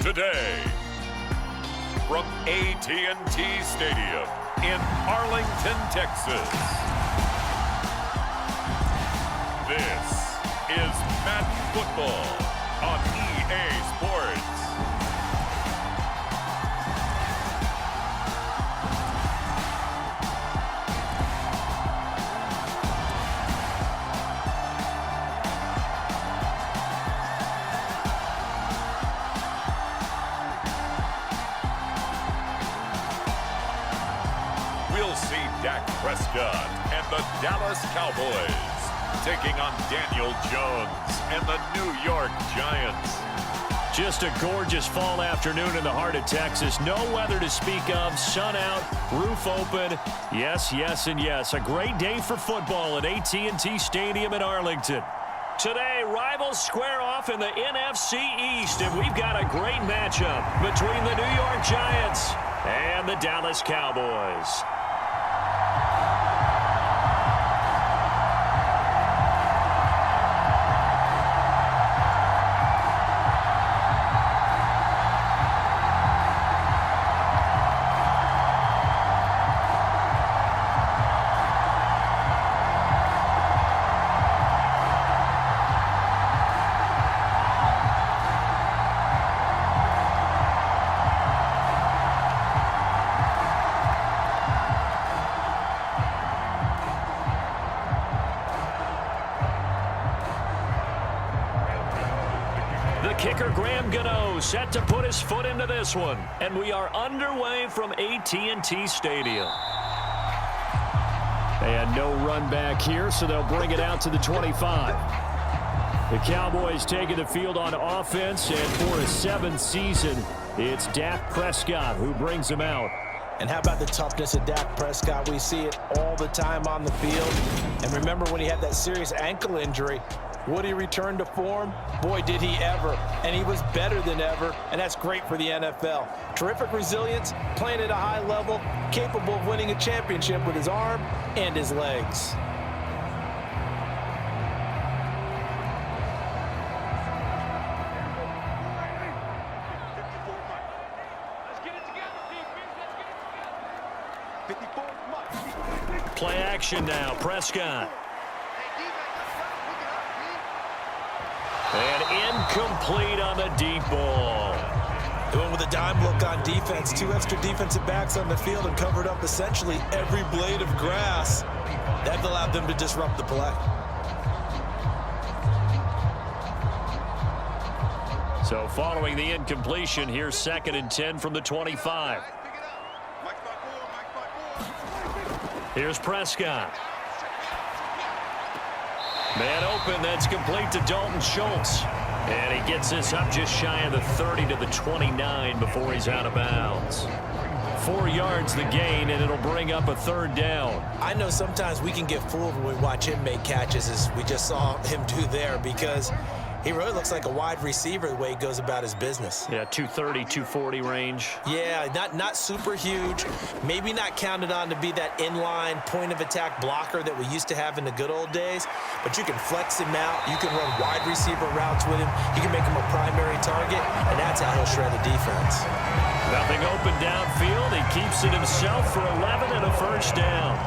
today. From AT&T Stadium in Arlington, Texas. This is Madden Football on EA Sports. We'll see Dak Prescott and the Dallas Cowboys taking on Daniel Jones and the New York Giants. Just a gorgeous fall afternoon in the heart of Texas. No weather to speak of. Sun out, roof open. Yes, yes, and yes. A great day for football at AT&T Stadium in Arlington. Today, rivals square off in the NFC East, and we've got a great matchup between the New York Giants and the Dallas Cowboys. Kicker Graham Gano set to put his foot into this one. And we are underway from AT&T Stadium. And no run back here, so they'll bring it out to the 25. The Cowboys taking the field on offense, and for his 7th season, it's Dak Prescott who brings them out. And how about the toughness of Dak Prescott? We see it all the time on the field. And remember when he had that serious ankle injury, would he return to form? Boy, did he ever. And he was better than ever, and that's great for the NFL. Terrific resilience, playing at a high level, capable of winning a championship with his arm and his legs. Play action now, Prescott. And incomplete on the deep ball. Going with a dime look on defense. 2 extra defensive backs on the field and covered up essentially every blade of grass. That allowed them to disrupt the play. So following the incompletion, here's 2nd and 10 from the 25. Here's Prescott. Man open, that's complete to Dalton Schultz. And he gets this up just shy of the 30 to the 29 before he's out of bounds. 4 yards the gain, and it'll bring up a 3rd down. I know sometimes we can get fooled when we watch him make catches, as we just saw him do there, because he really looks like a wide receiver the way he goes about his business. Yeah, 230, 240 range. Yeah, not super huge. Maybe not counted on to be that inline point-of-attack blocker that we used to have in the good old days. But you can flex him out. You can run wide receiver routes with him. You can make him a primary target, and that's how he'll shred the defense. Nothing open downfield. He keeps it himself for 11 and a 1st down.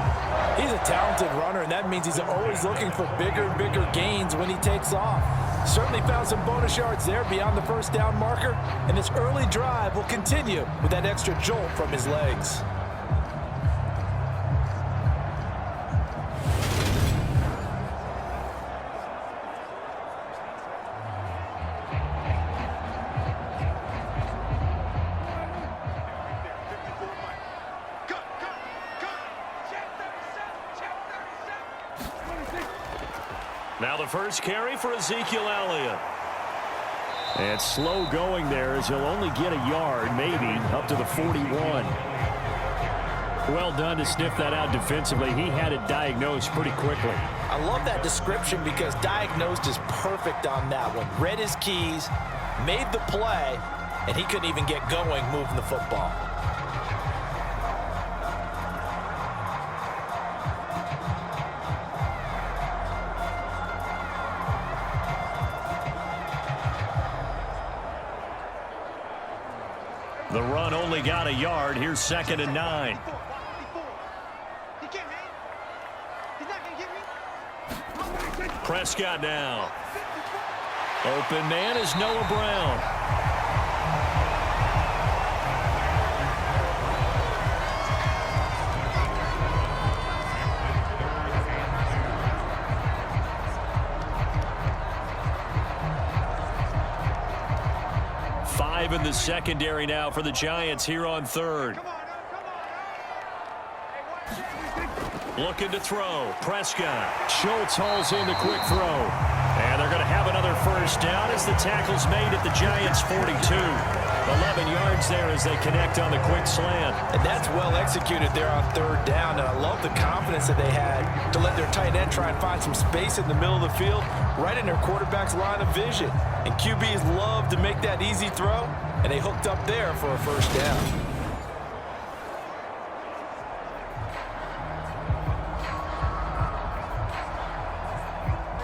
He's a talented runner, and that means he's always looking for bigger and bigger gains when he takes off. Certainly found some bonus yards there beyond the 1st down marker, and this early drive will continue with that extra jolt from his legs. Now the first carry for Ezekiel Elliott. And slow going there as he'll only get a yard, maybe, up to the 41. Well done to sniff that out defensively. He had it diagnosed pretty quickly. I love that description because diagnosed is perfect on that one. Read his keys, made the play, and he couldn't even get going moving the football. The run only got a yard. Here's 2nd and 9. Prescott now. Open man is Noah Brown. Five in the secondary now for the Giants here on 3rd. Looking to throw. Prescott. Schultz hauls in the quick throw. And they're going to have another first down as the tackle's made at the Giants' 42. 11 yards there as they connect on the quick slant. And that's well executed there on 3rd down. And I love the confidence that they had to let their tight end try and find some space in the middle of the field, right in their quarterback's line of vision. And QBs love to make that easy throw, and they hooked up there for a first down.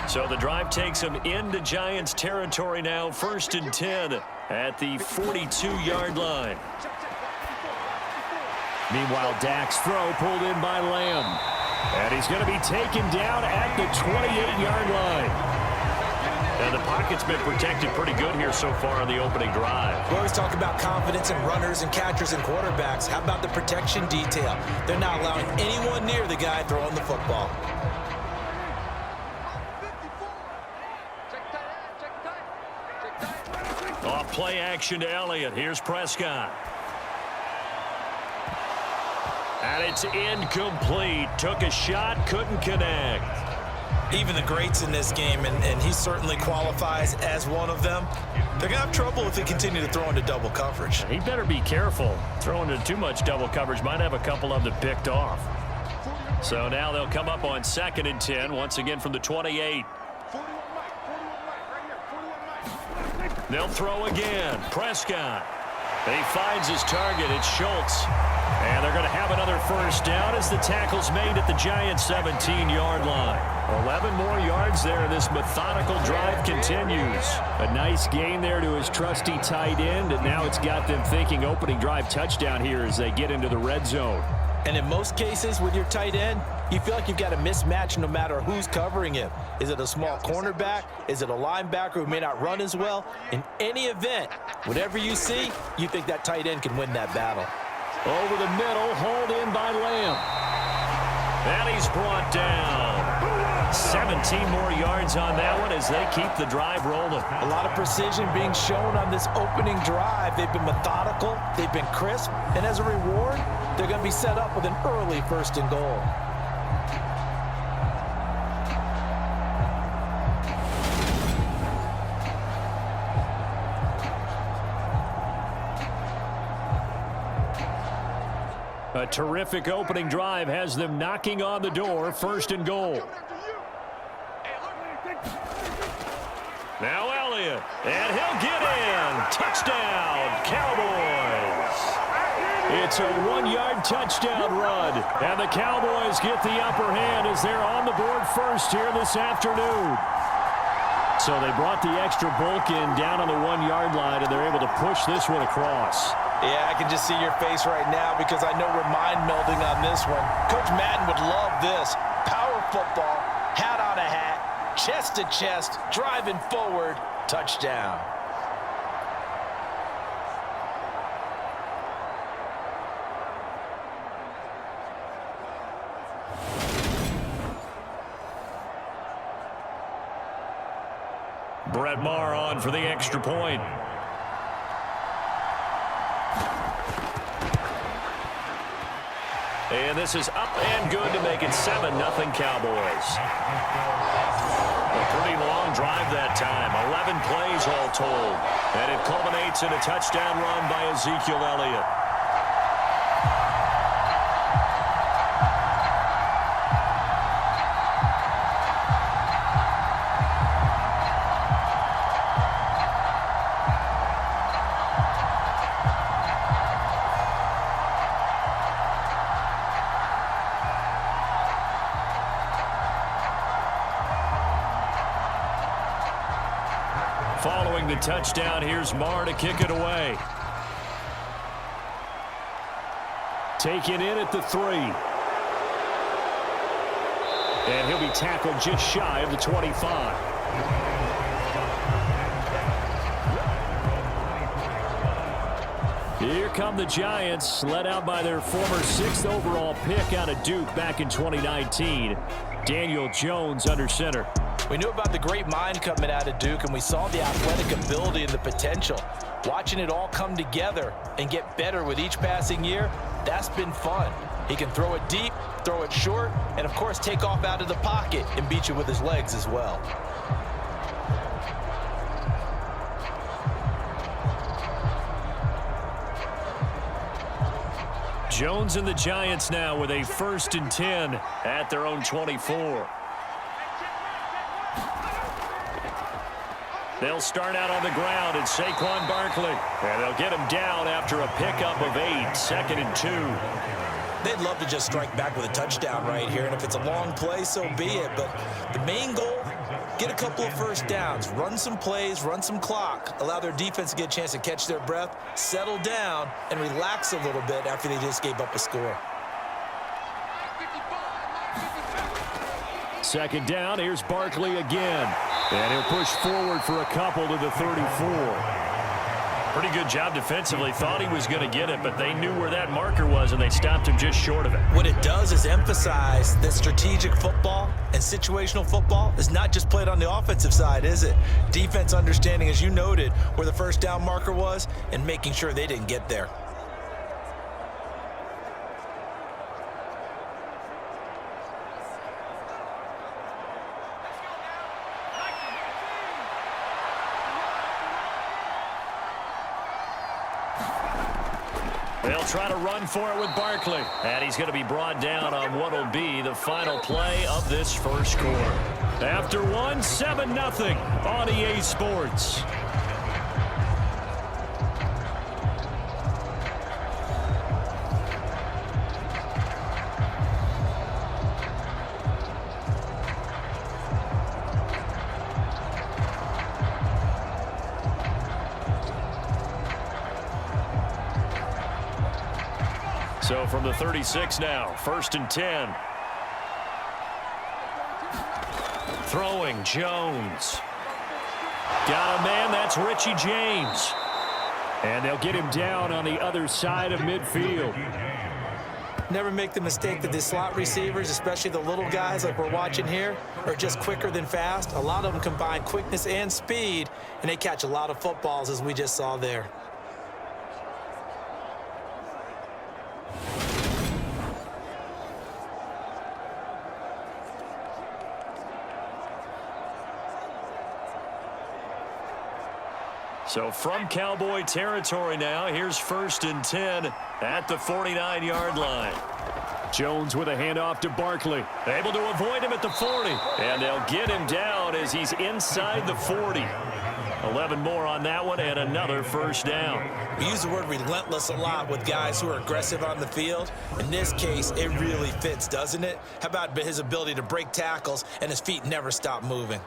So the drive takes them into Giants territory now, 1st and 10 at the 42-yard line. Meanwhile, Dak's throw pulled in by Lamb. And he's going to be taken down at the 28-yard line. And the pocket's been protected pretty good here so far on the opening drive. We always talk about confidence in runners and catchers and quarterbacks. How about the protection detail? They're not allowing anyone near the guy throwing the football. Off play action to Elliott. Here's Prescott. And it's incomplete. Took a shot, couldn't connect. Even the greats in this game, and he certainly qualifies as one of them, they're going to have trouble if they continue to throw into double coverage. He better be careful. Throwing into too much double coverage might have a couple of them picked off. So now they'll come up on 2nd and 10, once again from the 28. They'll throw again. Prescott. He finds his target. It's Schultz. And they're going to have another first down as the tackle's made at the Giants' 17-yard line. 11 more yards there, and this methodical drive continues. A nice gain there to his trusty tight end, and now it's got them thinking opening drive touchdown here as they get into the red zone. And in most cases with your tight end, you feel like you've got a mismatch no matter who's covering him. Is it a small cornerback? Is it a linebacker who may not run as well? In any event, whatever you see, you think that tight end can win that battle. Over the middle, hauled in by Lamb. And he's brought down. 17 more yards on that one as they keep the drive rolling. A lot of precision being shown on this opening drive. They've been methodical, they've been crisp, and as a reward, they're going to be set up with an early 1st and goal. A terrific opening drive has them knocking on the door, 1st and goal. Now Elliott, and he'll get in. Touchdown, Cowboys. It's a 1-yard touchdown run, and the Cowboys get the upper hand as they're on the board first here this afternoon. So they brought the extra bulk in down on the 1-yard line, and they're able to push this one across. Yeah, I can just see your face right now because I know we're mind melding on this one. Coach Madden would love this. Power football, hat on a hat, chest to chest, driving forward, touchdown. Brett Maher on for the extra point. And this is up and good to make it 7-0 Cowboys. A pretty long drive that time. 11 plays all told. And it culminates in a touchdown run by Ezekiel Elliott. Following the touchdown, here's Maher to kick it away. Taken in at the 3. And he'll be tackled just shy of the 25. Here come the Giants, led out by their former 6th overall pick out of Duke back in 2019. Daniel Jones under center. We knew about the great mind coming out of Duke, and we saw the athletic ability and the potential. Watching it all come together and get better with each passing year, that's been fun. He can throw it deep, throw it short, and, of course, take off out of the pocket and beat you with his legs as well. Jones and the Giants now with a 1st and 10 at their own 24. They'll start out on the ground, and Saquon Barkley. And they'll get him down after a pickup of 8, 2nd and 2. They'd love to just strike back with a touchdown right here, and if it's a long play, so be it. But the main goal, get a couple of first downs, run some plays, run some clock, allow their defense to get a chance to catch their breath, settle down, and relax a little bit after they just gave up a score. 2nd down, here's Barkley again. And he'll push forward for a couple to the 34. Pretty good job defensively. Thought he was going to get it, but they knew where that marker was, and they stopped him just short of it. What it does is emphasize that strategic football and situational football is not just played on the offensive side, is it? Defense understanding, as you noted, where the first down marker was and making sure they didn't get there. They'll try to run for it with Barkley. And he's going to be brought down on what will be the final play of this first quarter. After one, 7-0 on EA Sports. So from the 36 now, 1st and 10. Throwing, Jones. Got a man, that's Richie James. And they'll get him down on the other side of midfield. Never make the mistake that the slot receivers, especially the little guys like we're watching here, are just quicker than fast. A lot of them combine quickness and speed, and they catch a lot of footballs, as we just saw there. So from Cowboy territory now, here's 1st and 10 at the 49-yard line. Jones with a handoff to Barkley. Able to avoid him at the 40. And they'll get him down as he's inside the 40. 11 more on that one and another first down. We use the word relentless a lot with guys who are aggressive on the field. In this case, it really fits, doesn't it? How about his ability to break tackles and his feet never stop moving?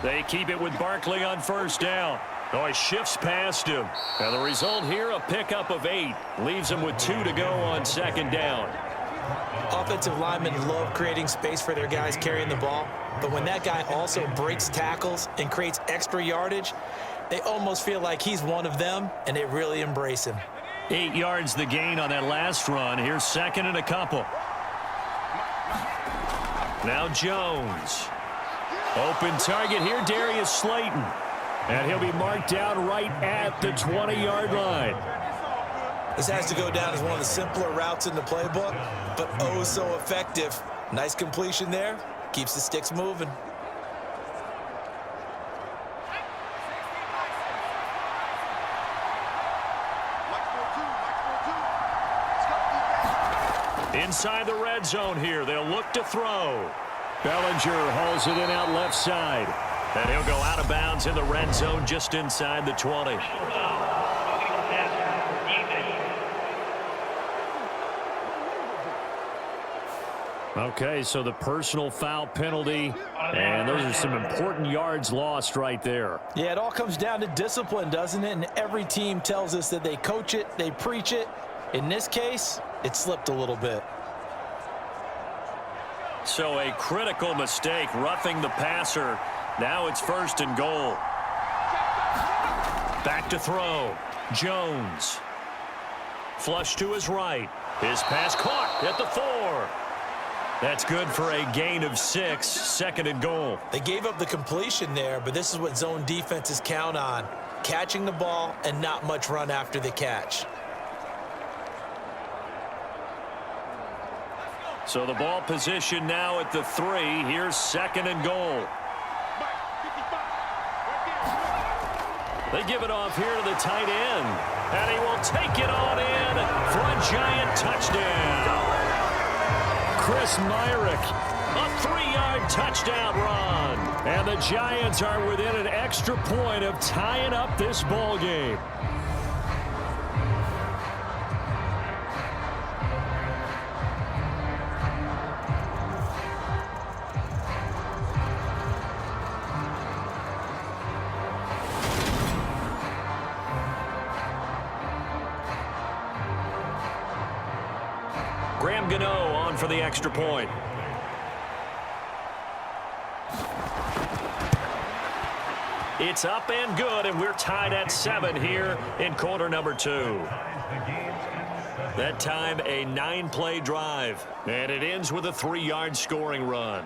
They keep it with Barkley on first down. Oh, he shifts past him. And the result here, a pickup of 8. Leaves him with 2 to go on 2nd down. Offensive linemen love creating space for their guys carrying the ball. But when that guy also breaks tackles and creates extra yardage, they almost feel like he's one of them, and they really embrace him. 8 yards the gain on that last run. Here's 2nd and a couple. Now Jones. Open target here, Darius Slayton. And he'll be marked down right at the 20-yard line. This has to go down as one of the simpler routes in the playbook, but oh so effective. Nice completion there. Keeps the sticks moving. Inside the red zone here, they'll look to throw. Bellinger hauls it in out left side. And he'll go out of bounds in the red zone just inside the 20. Okay, so the personal foul penalty, and those are some important yards lost right there. Yeah, it all comes down to discipline, doesn't it? And every team tells us that they coach it, they preach it. In this case, it slipped a little bit. So a critical mistake, roughing the passer. Now it's 1st and goal. Back to throw. Jones. Flush to his right. His pass caught at the 4. That's good for a gain of 6, 2nd and goal. They gave up the completion there, but this is what zone defenses count on. Catching the ball and not much run after the catch. So the ball position now at the 3. Here's 2nd and goal. They give it off here to the tight end. And he will take it on in for a giant touchdown. Chris Myrick, a 3-yard touchdown run. And the Giants are within an extra point of tying up this ball game. For the extra point. It's up and good, and we're tied at 7 here in quarter number 2. That time a 9-play drive, and it ends with a 3-yard scoring run.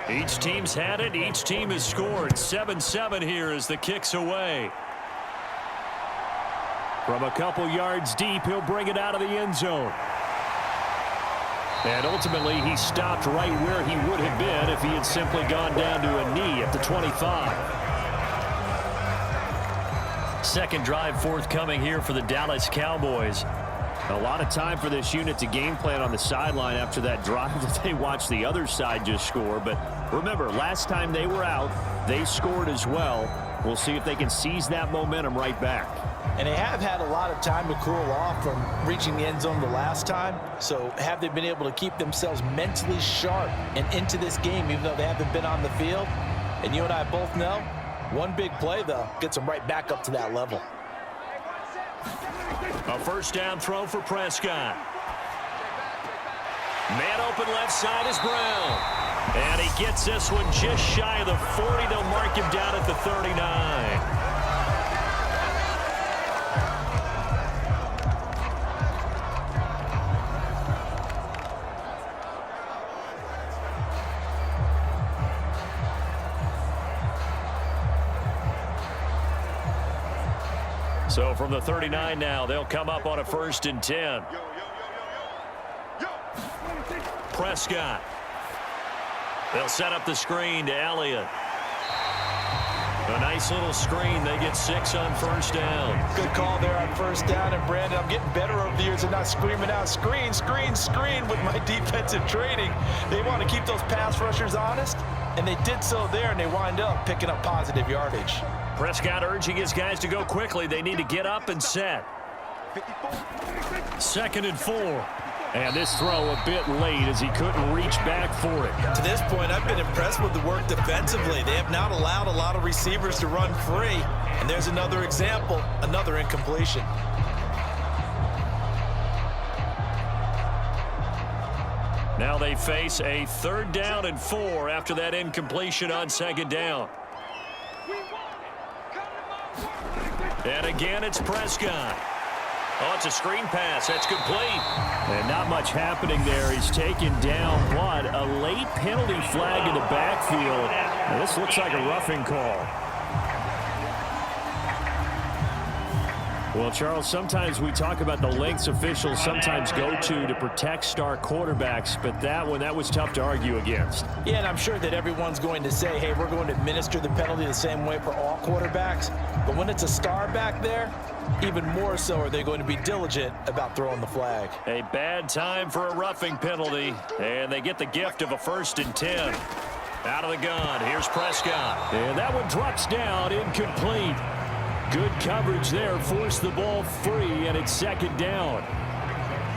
Each team's had it. Each team has scored. 7-7 here as the kick's away. From a couple yards deep, he'll bring it out of the end zone. And ultimately, he stopped right where he would have been if he had simply gone down to a knee at the 25. Second drive forthcoming here for the Dallas Cowboys. A lot of time for this unit to game plan on the sideline after that drive that they watched the other side just score. But remember, last time they were out, they scored as well. We'll see if they can seize that momentum right back. And they have had a lot of time to cool off from reaching the end zone the last time. So have they been able to keep themselves mentally sharp and into this game, even though they haven't been on the field? And you and I both know, one big play, though, gets them right back up to that level. A first down throw for Prescott. Man open left side is Brown. And he gets this one just shy of the 40. They'll mark him down at the 39. So from the 39 now, they'll come up on a 1st and 10. Prescott. They'll set up the screen to Elliott. A nice little screen. They get 6 on 1st down. Good call there on 1st down. And, Brandon, I'm getting better over the years and not screaming out, screen, screen, screen with my defensive training. They want to keep those pass rushers honest, and they did so there, and they wind up picking up positive yardage. Prescott urging his guys to go quickly. They need to get up and set. 2nd and 4. And this throw a bit late as he couldn't reach back for it. To this point, I've been impressed with the work defensively. They have not allowed a lot of receivers to run free. And there's another example, another incompletion. Now they face a 3rd down and 4 after that incompletion on 2nd down. And again, it's Prescott. Oh, it's a screen pass. That's complete. And not much happening there. He's taken down, but a late penalty flag in the backfield. Now, this looks like a roughing call. Well, Charles, sometimes we talk about the lengths officials sometimes go to protect star quarterbacks, but that was tough to argue against. Yeah, and I'm sure that everyone's going to say, hey, we're going to administer the penalty the same way for all quarterbacks. But when it's a star back there, even more so are they going to be diligent about throwing the flag. A bad time for a roughing penalty, and they get the gift of a 1st and 10. Out of the gun, here's Prescott. And that one drops down, incomplete. Good coverage there, forced the ball free, and it's 2nd down.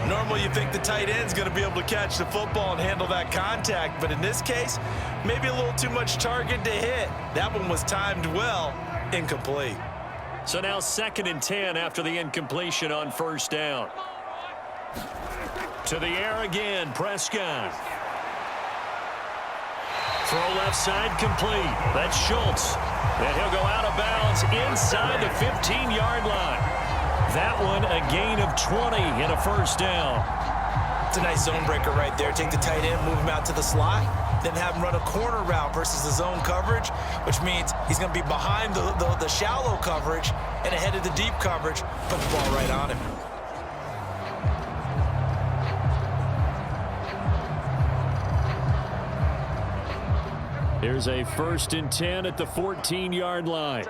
Normally you think the tight end's going to be able to catch the football and handle that contact, but in this case, maybe a little too much target to hit. That one was timed well, incomplete. So now 2nd and 10 after the incompletion on 1st down. To the air again, Prescott. Throw left side complete. That's Schultz. And he'll go out of bounds inside the 15-yard line. That one a gain of 20 and a 1st down. It's a nice zone breaker right there. Take the tight end, move him out to the slot, then have him run a corner route versus the zone coverage, which means he's going to be behind the shallow coverage and ahead of the deep coverage. Put the ball right on him. Here's a 1st and 10 at the 14-yard line.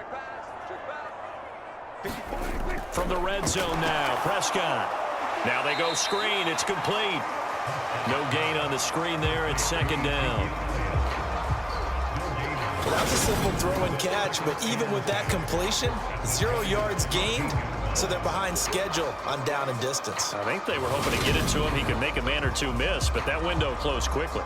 From the red zone now, Prescott. Now they go screen. It's complete. No gain on the screen there. It's 2nd down. Well, that was a simple throw and catch, but even with that completion, 0 yards gained, so they're behind schedule on down and distance. I think they were hoping to get it to him. He could make a man or two miss, but that window closed quickly.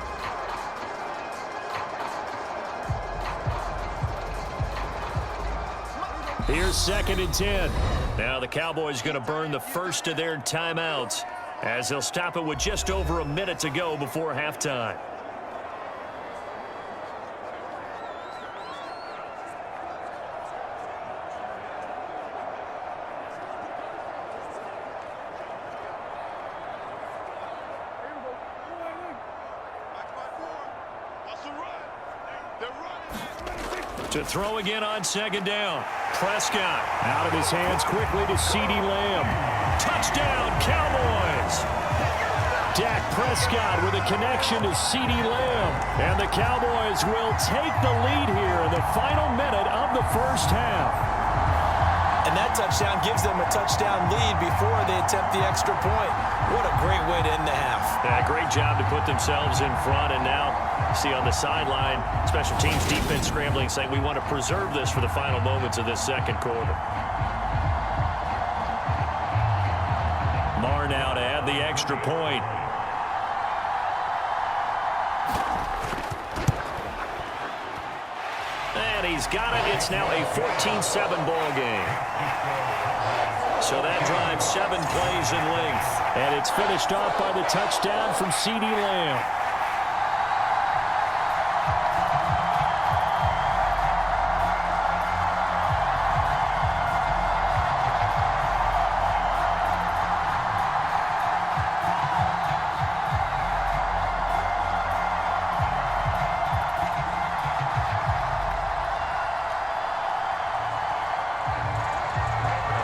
Here's 2nd and 10. Now the Cowboys going to burn the first of their timeouts as they'll stop it with just over a minute to go before halftime. To throw again on 2nd down. Prescott out of his hands quickly to CeeDee Lamb. Touchdown, Cowboys! Dak Prescott with a connection to CeeDee Lamb. And the Cowboys will take the lead here in the final minute of the 1st half. And that touchdown gives them a touchdown lead before they attempt the extra point. What a great way to end the half. Yeah, great job to put themselves in front, and now see on the sideline, special teams defense scrambling, saying we want to preserve this for the final moments of this 2nd quarter. Marr now to add the extra point. And he's got it. It's now a 14-7 ball game. So that drives 7 plays in length. And it's finished off by the touchdown from CeeDee Lamb.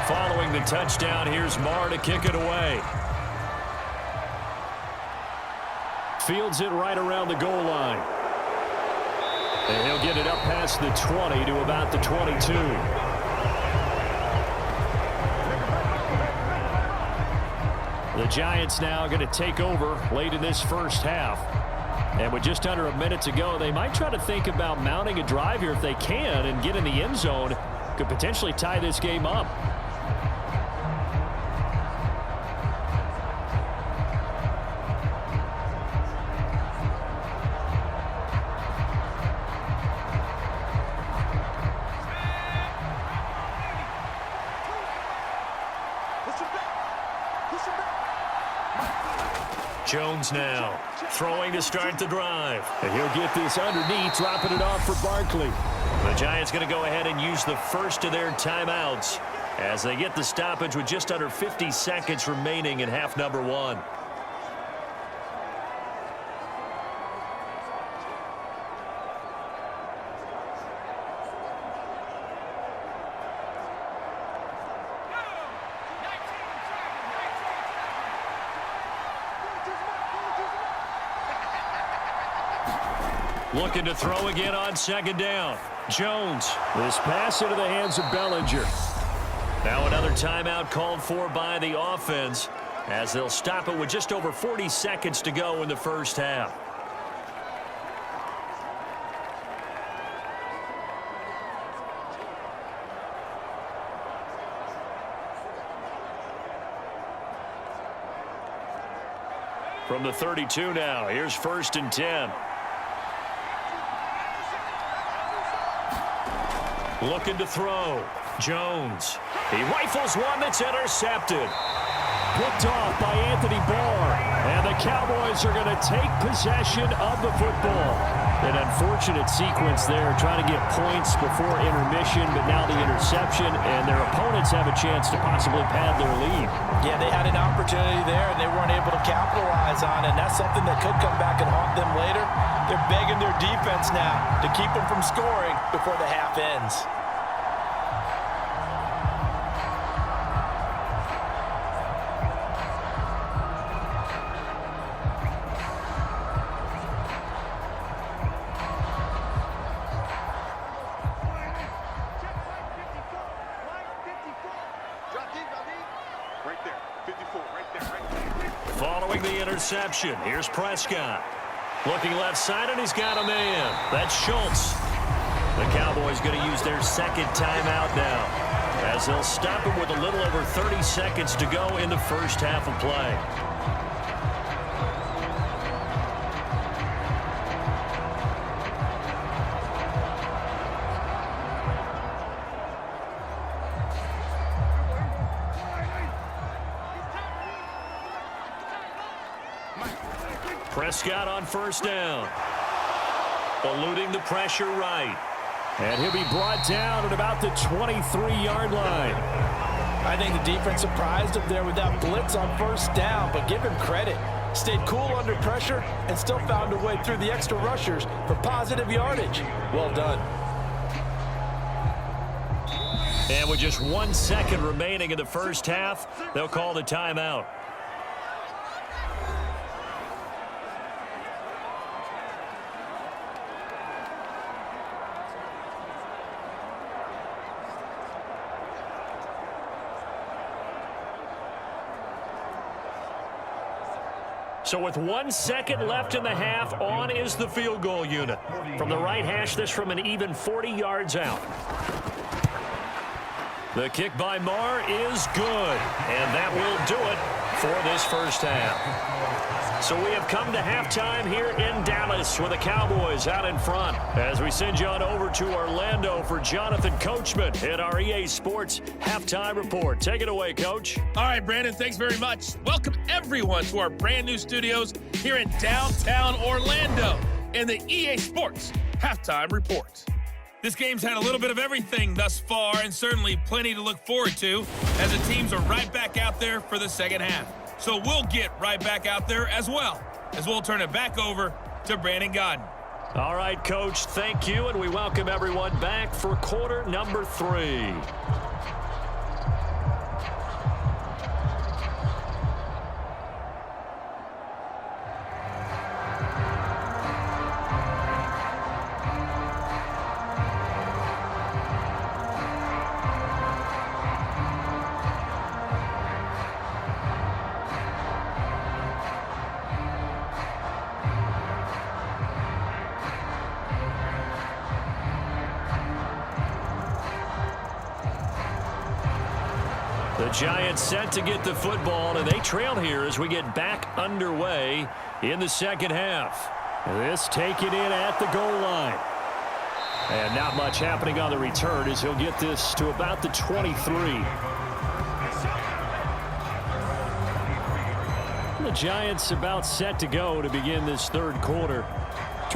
Following the touchdown, here's Marr to kick it away. Fields it right around the goal line. And he'll get it up past the 20 to about the 22. The Giants now going to take over late in this 1st half. And with just under a minute to go, they might try to think about mounting a drive here if they can and get in the end zone. Could potentially tie this game up. Jones now throwing to start the drive. And he'll get this underneath, dropping it off for Barkley. The Giants going to go ahead and use the first of their timeouts as they get the stoppage with just under 50 seconds remaining in half number one. Looking to throw again on second down. Jones. This pass into the hands of Bellinger. Now another timeout called for by the offense as they'll stop it with just over 40 seconds to go in the first half. From the 32 now, here's 1st and 10. Looking to throw. Jones. He rifles one that's intercepted. Picked off by Anthony Barr. And the Cowboys are going to take possession of the football. An unfortunate sequence there, trying to get points before intermission, but now the interception, and their opponents have a chance to possibly pad their lead. Yeah, they had an opportunity there, and they weren't able to capitalize on it, and that's something that could come back and haunt them later. They're begging their defense now to keep them from scoring before the half ends. Following the interception, here's Prescott. Looking left side, and he's got a man. That's Schultz. The Cowboys going to use their second timeout now, as they'll stop it with a little over 30 seconds to go in the first half of play. Prescott on 1st down. Eluding the pressure right. And he'll be brought down at about the 23-yard line. I think the defense surprised him there with that blitz on 1st down, but give him credit. Stayed cool under pressure and still found a way through the extra rushers for positive yardage. Well done. And with just 1 second remaining in the first half, they'll call the timeout. So with 1 second left in the half, on is the field goal unit. From the right hash, this from an even 40 yards out. The kick by Marr is good, and that will do it for this first half. So we have come to halftime here in Dallas with the Cowboys out in front. As we send you on over to Orlando for Jonathan Coachman in our EA Sports Halftime Report. Take it away, Coach. All right, Brandon, thanks very much. Welcome, everyone, to our brand new studios here in downtown Orlando in the EA Sports Halftime Report. This game's had a little bit of everything thus far, and certainly plenty to look forward to as the teams are right back out there for the second half. So we'll get right back out there as well, as we'll turn it back over to Brandon Godden. All right, Coach, thank you, and we welcome everyone back for quarter number 3. The Giants set to get the football, and they trail here as we get back underway in the second half. This taken in at the goal line. And not much happening on the return as he'll get this to about the 23. The Giants about set to go to begin this third quarter.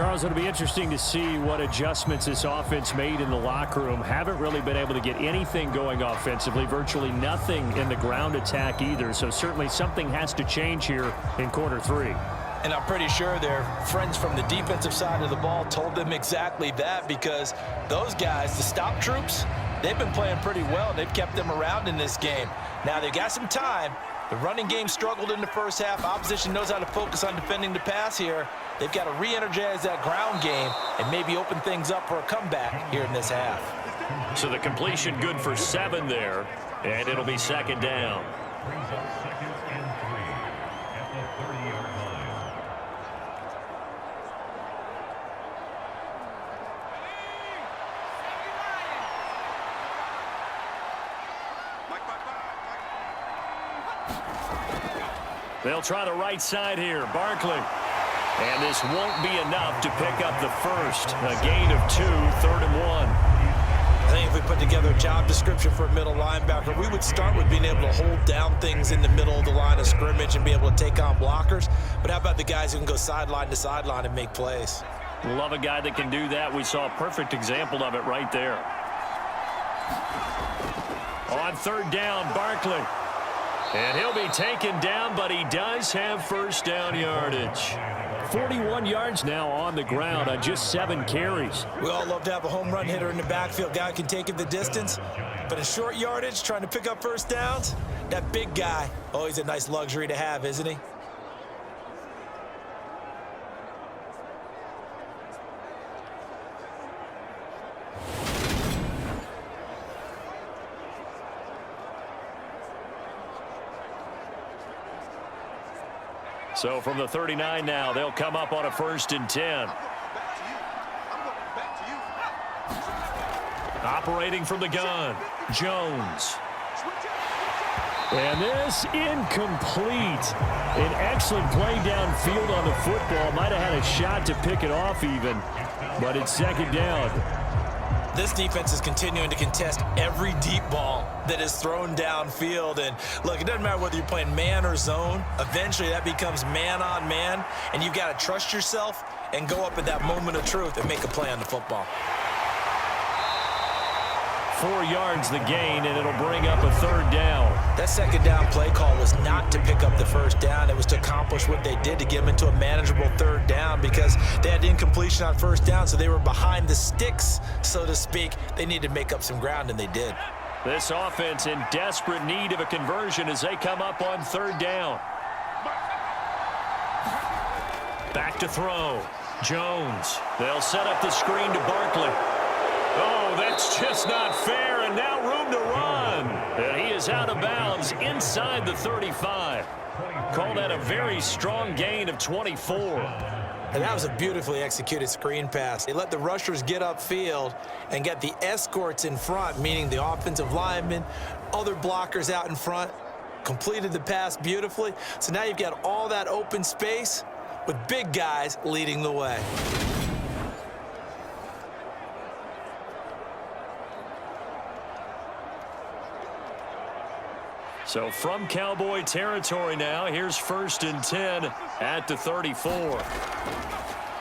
Charles, it'll be interesting to see what adjustments this offense made in the locker room. Haven't really been able to get anything going offensively, virtually nothing in the ground attack either. So certainly something has to change here in quarter 3. And I'm pretty sure their friends from the defensive side of the ball told them exactly that, because those guys, the stop troops, they've been playing pretty well. They've kept them around in this game. Now they've got some time. The running game struggled in the first half. Opposition knows how to focus on defending the pass here. They've got to re-energize that ground game and maybe open things up for a comeback here in this half. So the completion good for 7 there, and it'll be 2nd down. They'll try the right side here. Barkley. And this won't be enough to pick up the first. A gain of 2, 3rd and 1. I think if we put together a job description for a middle linebacker, we would start with being able to hold down things in the middle of the line of scrimmage and be able to take on blockers. But how about the guys who can go sideline to sideline and make plays? Love a guy that can do that. We saw a perfect example of it right there. On 3rd down, Barkley. And he'll be taken down, but he does have first down yardage. 41 yards now on the ground on just 7 carries. We all love to have a home run hitter in the backfield. Guy can take it the distance. But in short yardage, trying to pick up first downs, that big guy, always a nice luxury to have, isn't he? So from the 39 now, they'll come up on a 1st and 10. Operating from the gun, Jones. And this incomplete. An excellent play downfield on the football. Might have had a shot to pick it off even, but it's 2nd down. This defense is continuing to contest every deep ball that is thrown downfield. And look, it doesn't matter whether you're playing man or zone. Eventually that becomes man on man, and you've got to trust yourself and go up at that moment of truth and make a play on the football. 4 yards the gain, and it'll bring up a 3rd down. That 2nd down play call was not to pick up the first down. It was to accomplish what they did, to get them into a manageable 3rd down, because they had incompletion on first down, so they were behind the sticks, so to speak. They needed to make up some ground, and they did. This offense in desperate need of a conversion as they come up on 3rd down. Back to throw. Jones. They'll set up the screen to Barkley. Oh, that's just not fair, and now room to run. And he is out of bounds inside the 35. Call that a very strong gain of 24. And that was a beautifully executed screen pass. They let the rushers get upfield and get the escorts in front, meaning the offensive linemen, other blockers out in front, completed the pass beautifully. So now you've got all that open space with big guys leading the way. So from Cowboy territory now, here's 1st and 10 at the 34.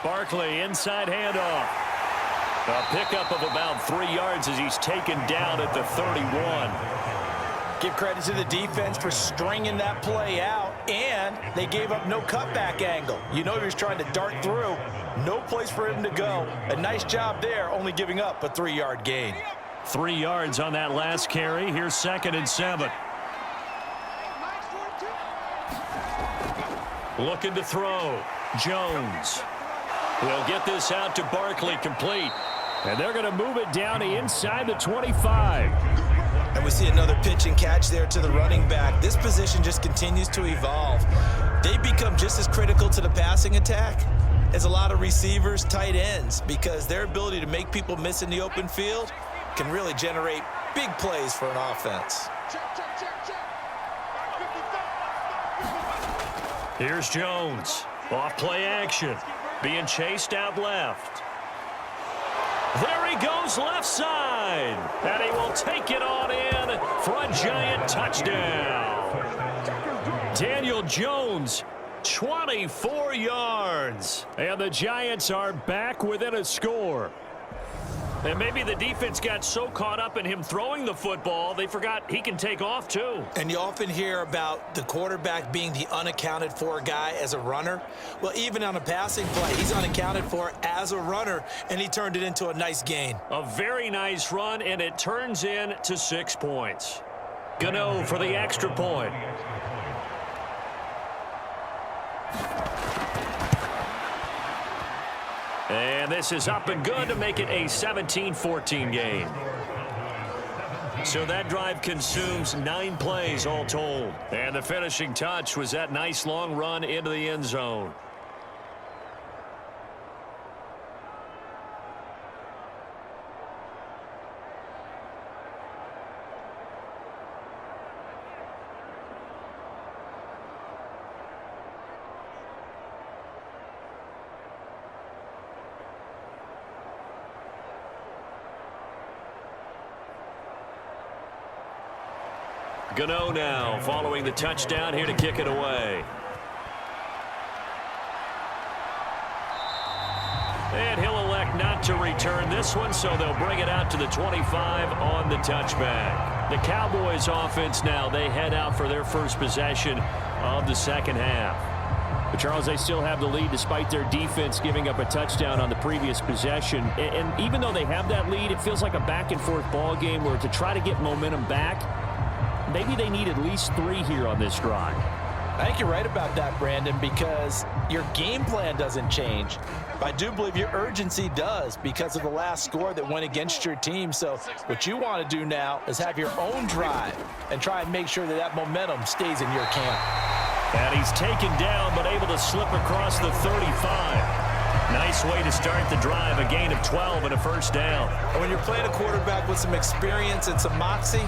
Barkley, inside handoff. A pickup of about 3 yards as he's taken down at the 31. Give credit to the defense for stringing that play out, and they gave up no cutback angle. You know he was trying to dart through. No place for him to go. A nice job there, only giving up a 3-yard gain. 3 yards on that last carry. Here's 2nd and 7. Looking to throw. Jones. They'll get this out to Barkley, complete. And they're going to move it down to inside the 25. And we see another pitch and catch there to the running back. This position just continues to evolve. They become just as critical to the passing attack as a lot of receivers, tight ends, because their ability to make people miss in the open field can really generate big plays for an offense. Here's Jones. Off play action. Being chased out left. There he goes left side. And he will take it on in for a giant touchdown. Daniel Jones 24 yards. And the Giants are back within a score. And maybe the defense got so caught up in him throwing the football, they forgot he can take off too. And you often hear about the quarterback being the unaccounted for guy as a runner. Well, even on a passing play, he's unaccounted for as a runner, and he turned it into a nice gain. A very nice run, and it turns into 6 points. Gano for the extra point. And this is up and good to make it a 17-14 game. So that drive consumes 9 plays all told. And the finishing touch was that nice long run into the end zone. Gano now following the touchdown here to kick it away. And he'll elect not to return this one, so they'll bring it out to the 25 on the touchback. The Cowboys offense now, they head out for their first possession of the second half. But Charles, they still have the lead despite their defense giving up a touchdown on the previous possession. And even though they have that lead, it feels like a back-and-forth ball game where to try to get momentum back, maybe they need at least 3 here on this drive. I think you're right about that, Brandon, because your game plan doesn't change. I do believe your urgency does because of the last score that went against your team. So what you want to do now is have your own drive and try and make sure that that momentum stays in your camp. And he's taken down but able to slip across the 35. Nice way to start the drive, a gain of 12 and a first down. And when you're playing a quarterback with some experience and some moxie,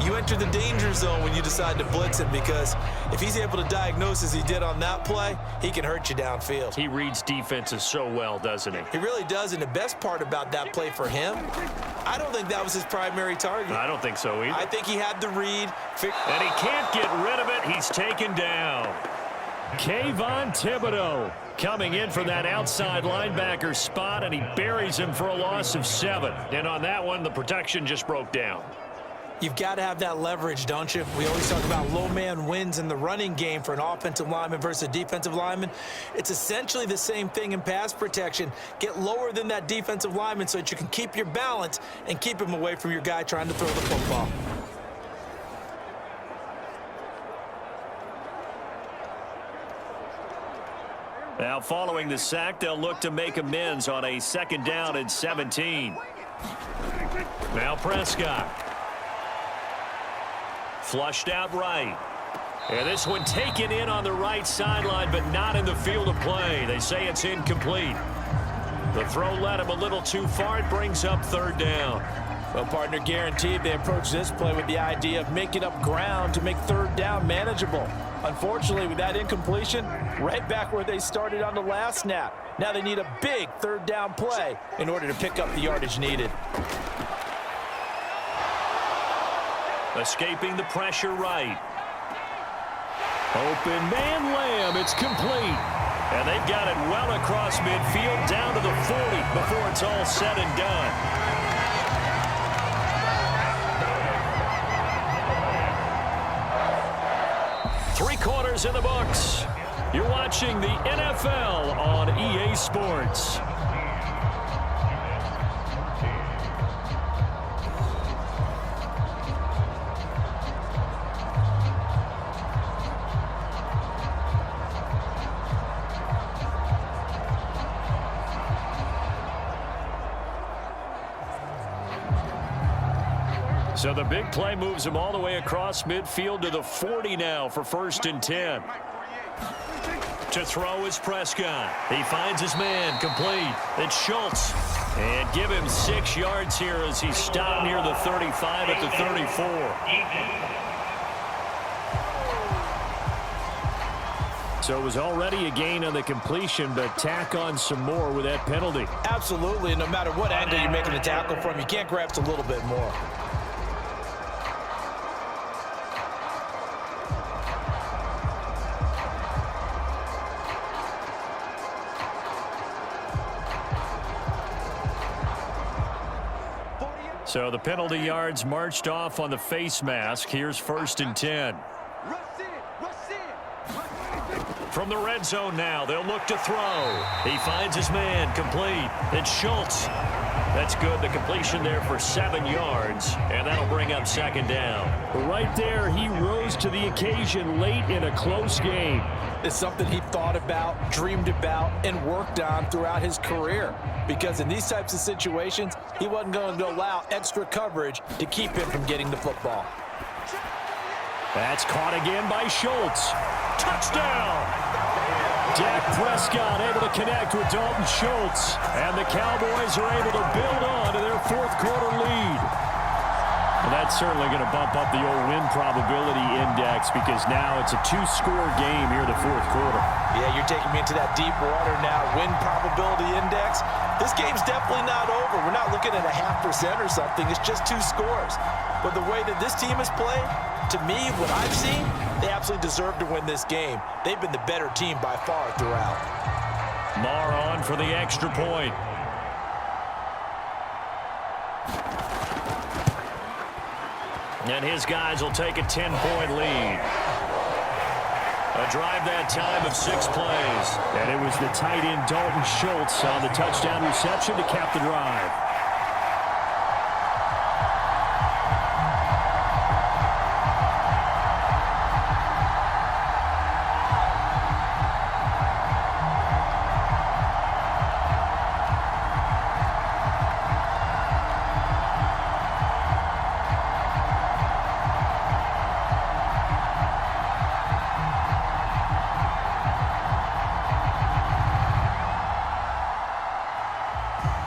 you enter the danger zone when you decide to blitz him, because if he's able to diagnose as he did on that play, he can hurt you downfield. He reads defenses so well, doesn't he? He really does, and the best part about that play for him, I don't think that was his primary target. I don't think so either. I think he had the read. And he can't get rid of it. He's taken down. Kayvon Thibodeau coming in for that outside linebacker spot, and he buries him for a loss of 7. And on that one, the protection just broke down. You've got to have that leverage, don't you? We always talk about low man wins in the running game for an offensive lineman versus a defensive lineman. It's essentially the same thing in pass protection. Get lower than that defensive lineman so that you can keep your balance and keep him away from your guy trying to throw the football. Now following the sack, they'll look to make amends on a 2nd down and 17. Now Prescott. Flushed out right. And this one taken in on the right sideline, but not in the field of play. They say it's incomplete. The throw led him a little too far. It brings up 3rd down. Well, partner, guaranteed they approach this play with the idea of making up ground to make 3rd down manageable. Unfortunately, with that incompletion, right back where they started on the last snap. Now they need a big 3rd down play in order to pick up the yardage needed. Escaping the pressure right. Open man Lamb. It's complete. And they've got it well across midfield down to the 40 before it's all said and done. Three quarters in the books. You're watching the NFL on EA Sports. So the big play moves him all the way across midfield to the 40 now for 1st and 10. To throw is Prescott. He finds his man, complete. It's Schultz. And give him 6 yards here as he stopped near the 35 at the 34. So it was already a gain on the completion, but tack on some more with that penalty. Absolutely, and no matter what angle you're making the tackle from, you can't grasp a little bit more. So the penalty yards marched off on the face mask. Here's 1st and 10. From the red zone now, they'll look to throw. He finds his man, complete. It's Schultz. That's good. The completion there for 7 yards, and that'll bring up 2nd down. Right there, he rose to the occasion late in a close game. It's something he thought about, dreamed about, and worked on throughout his career. Because in these types of situations, he wasn't going to allow extra coverage to keep him from getting the football. That's caught again by Schultz. Touchdown! Dak Prescott able to connect with Dalton Schultz. And the Cowboys are able to build on to their 4th quarter lead. Well, that's certainly going to bump up the old win probability index because now it's a 2-score game here in the 4th quarter. Yeah, you're taking me into that deep water now. Win probability index. This game's definitely not over. We're not looking at a 0.5% or something. It's just 2 scores. But the way that this team has played, to me, what I've seen, they absolutely deserve to win this game. They've been the better team by far throughout. Marr on for the extra point. And his guys will take a 10-point lead. A drive that time of 6 plays. And it was the tight end Dalton Schultz on the touchdown reception to cap the drive.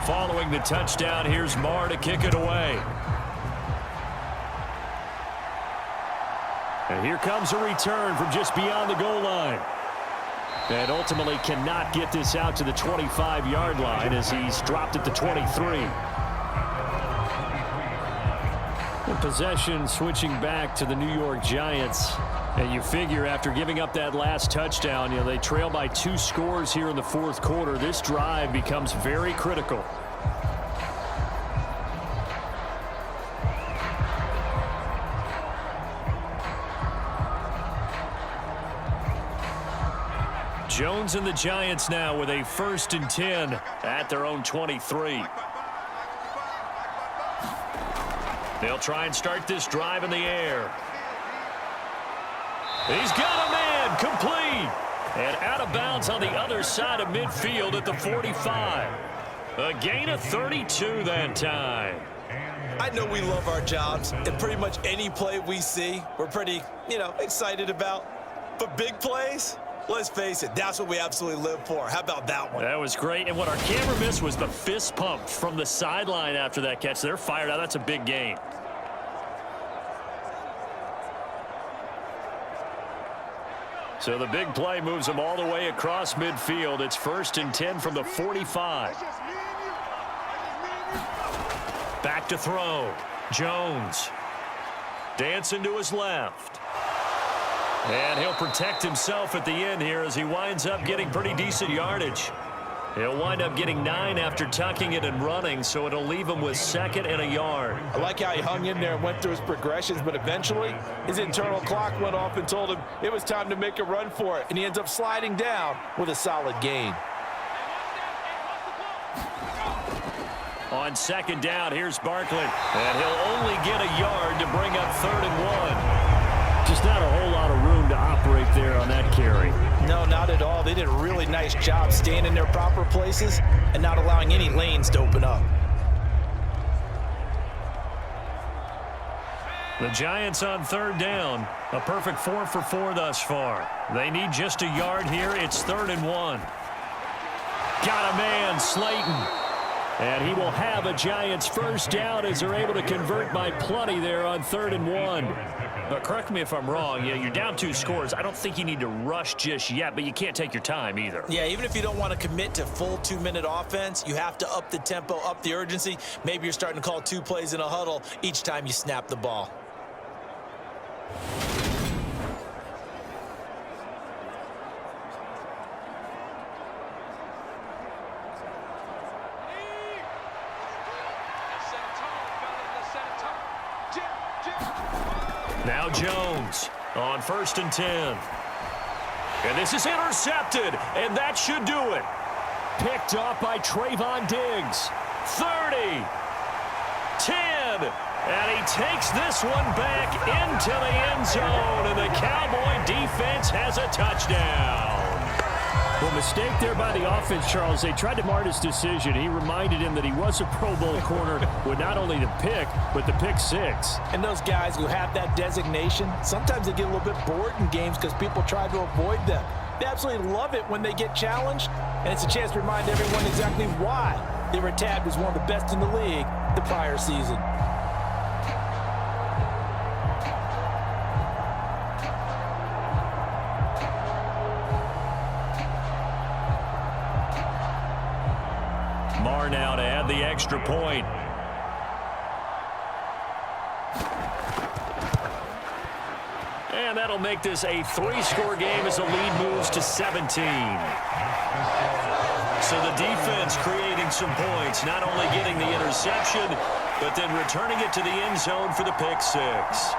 Following the touchdown, here's Marr to kick it away. And here comes a return from just beyond the goal line. And ultimately cannot get this out to the 25-yard line as he's dropped at the 23. The possession switching back to the New York Giants. And you figure after giving up that last touchdown, they trail by 2 scores here in the 4th quarter. This drive becomes very critical. Jones and the Giants now with a 1st and 10 at their own 23. They'll try and start this drive in the air. He's got a man, complete. And out of bounds on the other side of midfield at the 45. A gain of 32 that time. I know we love our jobs, and pretty much any play we see, we're pretty, excited about. But big plays, let's face it, that's what we absolutely live for. How about that one? That was great. And what our camera missed was the fist pump from the sideline after that catch. They're fired out. That's a big gain. So the big play moves them all the way across midfield. It's 1st and 10 from the 45. Back to throw. Jones. Dancing to his left. And he'll protect himself at the end here as he winds up getting pretty decent yardage. He'll wind up getting 9 after tucking it and running, so it'll leave him with 2nd and a yard. I like how he hung in there and went through his progressions, but eventually his internal clock went off and told him it was time to make a run for it, and he ends up sliding down with a solid gain. On 2nd down, here's Barkley, and he'll only get a yard to bring up 3rd and 1. Just not a whole lot of room to operate there on that carry. No, not at all. They did a really nice job staying in their proper places and not allowing any lanes to open up. The Giants on 3rd down. A perfect 4 for 4 thus far. They need just a yard here. It's 3rd and 1. Got a man, Slayton. And he will have a Giants first down as they're able to convert by plenty there on 3rd and 1. But correct me if I'm wrong. You're down 2 scores. I don't think you need to rush just yet, but you can't take your time either. Yeah, even if you don't want to commit to full 2-minute offense, you have to up the tempo, up the urgency. Maybe you're starting to call 2 plays in a huddle each time you snap the ball. Now Jones on 1st and 10. And this is intercepted, and that should do it. Picked up by Trayvon Diggs. 30, 10, and he takes this one back into the end zone, and the Cowboy defense has a touchdown. Well, mistake there by the offense, Charles. They tried to mark his decision. He reminded him that he was a Pro Bowl corner with not only the pick, but the pick six. And those guys who have that designation, sometimes they get a little bit bored in games because people try to avoid them. They absolutely love it when they get challenged, and it's a chance to remind everyone exactly why they were tabbed as one of the best in the league the prior season. Marr now to add the extra point. And that'll make this a 3-score game as the lead moves to 17. So the defense creating some points, not only getting the interception, but then returning it to the end zone for the pick six.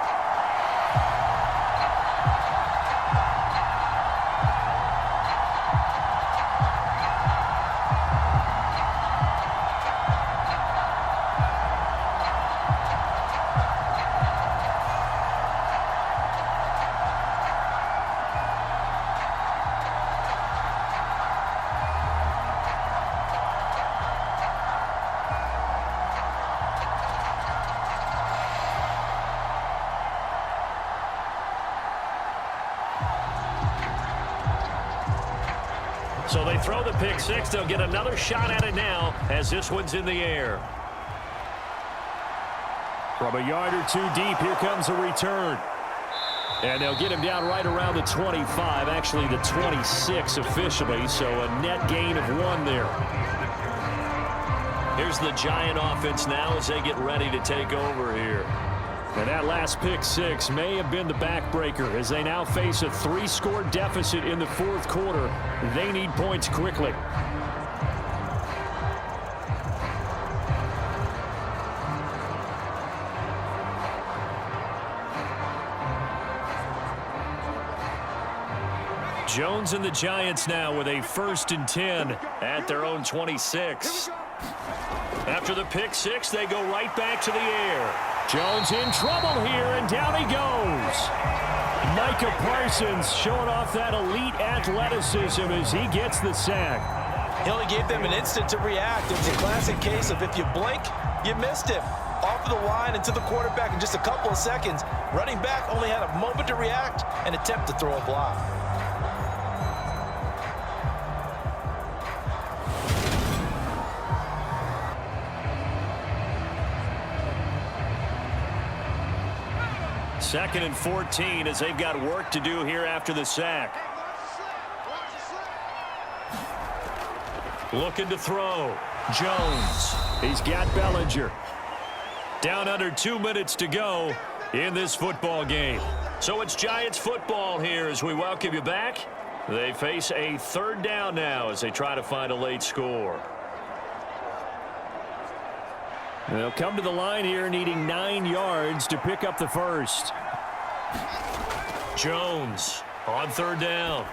So they throw the pick six. They'll get another shot at it now as this one's in the air. From a yard or two deep, here comes a return. And they'll get him down right around the 25, actually the 26 officially, so a net gain of 1 there. Here's the Giant offense now as they get ready to take over here. And that last pick six may have been the backbreaker as they now face a 3-score deficit in the 4th quarter. They need points quickly. Jones and the Giants now with a 1st and 10 at their own 26. After the pick six, they go right back to the air. Jones in trouble here, and down he goes. Micah Parsons showing off that elite athleticism as he gets the sack. He only gave them an instant to react. It was a classic case of if you blink, you missed him. Off of the line and to the quarterback in just a couple of seconds. Running back only had a moment to react and attempt to throw a block. Second and 14 as they've got work to do here after the sack. Looking to throw. Jones. He's got Bellinger. Down under 2 minutes to go in this football game. So it's Giants football here as we welcome you back. They face a 3rd down now as they try to find a late score. They'll come to the line here needing 9 yards to pick up the first. Jones on 3rd down.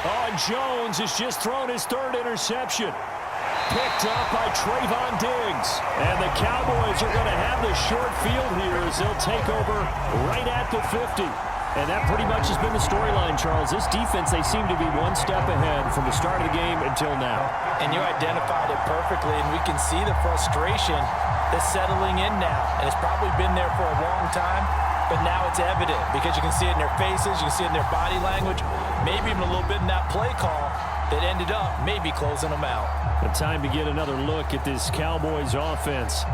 Oh, and Jones has just thrown his 3rd interception. Picked up by Trayvon Diggs. And the Cowboys are going to have the short field here as they'll take over right at the 50. And that pretty much has been the storyline, Charles. This defense, they seem to be one step ahead from the start of the game until now. And you identified it perfectly, and we can see the frustration that's settling in now. And it's probably been there for a long time, but now it's evident because you can see it in their faces, you can see it in their body language, maybe even a little bit in that play call that ended up maybe closing them out. The time to get another look at this Cowboys offense.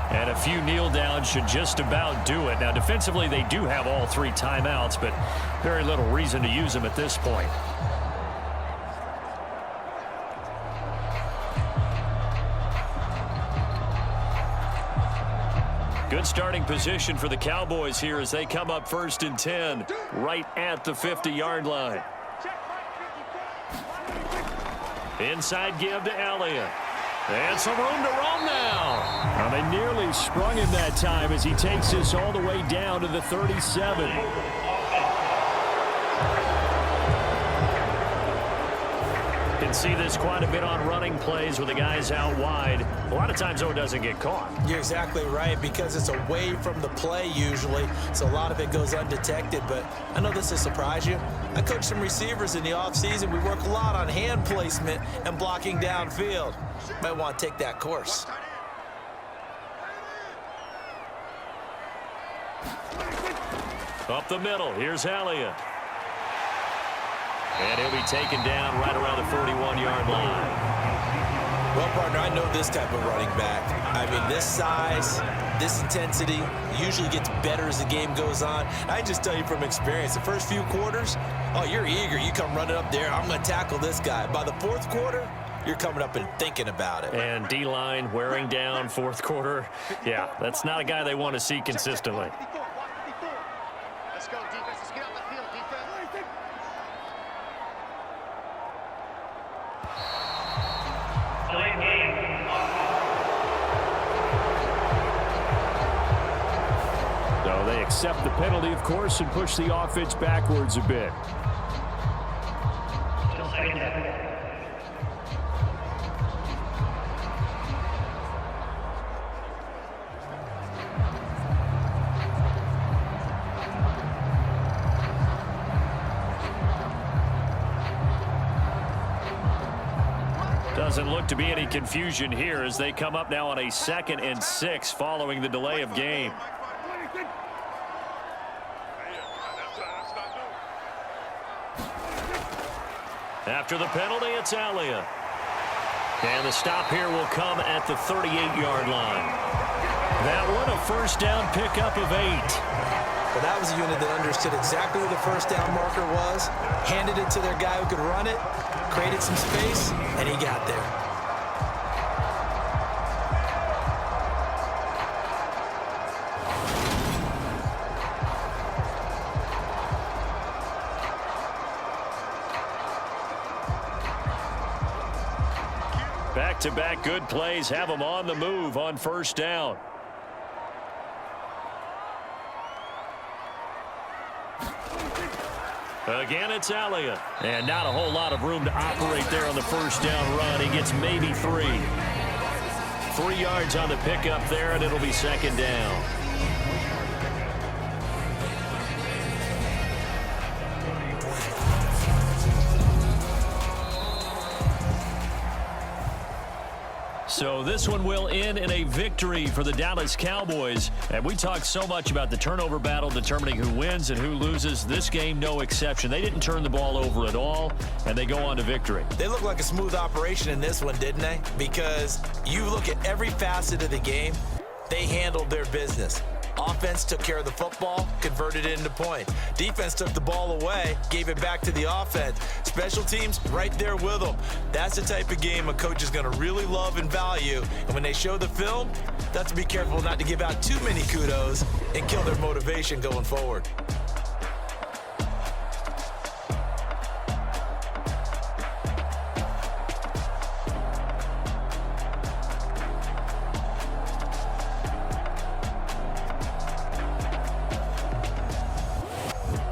And a few kneel downs should just about do it. Now, defensively, they do have all 3 timeouts, but very little reason to use them at this point. Good starting position for the Cowboys here as they come up 1st and 10 right at the 50-yard line. Inside give to Elliott. And some room to roam now. Now They nearly sprung him that time as he takes this all the way down to the 37. Can see this quite a bit on running plays with the guys out wide. A lot of times, though, it doesn't get caught. You're exactly right, because it's away from the play usually, so a lot of it goes undetected. But I know this will surprise you. I coach some receivers in the offseason. We work a lot on hand placement and blocking downfield. Might want to take that course. Up the middle, here's Elliott. And he'll be taken down right around the 41-yard line. Well, partner, I know this type of running back. I mean, this size, this intensity usually gets better as the game goes on. I just tell you from experience, the first few quarters, oh, you're eager. You come running up there, I'm going to tackle this guy. By the fourth quarter, you're coming up and thinking about it. And D-line wearing down fourth quarter. Yeah, that's not a guy they want to see consistently. Let's go, defense. Let's get on the field, defense. So they accept the penalty, of course, and push the offense backwards a bit. Doesn't look to be any confusion here as they come up now on a 2nd and 6 following the delay of game. After the penalty, it's Elliott. And the stop here will come at the 38-yard line. That one a first down pickup of 8. Well, that was a unit that understood exactly where the first down marker was, handed it to their guy who could run it, created some space, and he got there. Back-to-back good plays have them on the move on first down. Again, it's Elliott. And not a whole lot of room to operate there on the first down run. He gets maybe 3. 3 yards on the pickup there, and it'll be 2nd down. So this one will end in a victory for the Dallas Cowboys. And we talked so much about the turnover battle determining who wins and who loses. This game, no exception. They didn't turn the ball over at all, and they go on to victory. They look like a smooth operation in this one, didn't they? Because you look at every facet of the game, they handled their business. Offense took care of the football, converted it into points. Defense took the ball away, gave it back to the offense. Special teams right there with them. That's the type of game a coach is going to really love and value. And when they show the film, they have to be careful not to give out too many kudos and kill their motivation going forward.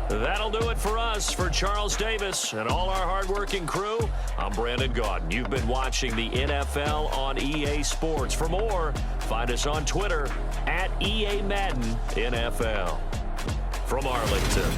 That'll do it for us. For Charles Davis and all our hardworking crew, I'm Brandon Gaudin. You've been watching the NFL on EA Sports. For more, find us on Twitter @EA Madden NFL. From Arlington,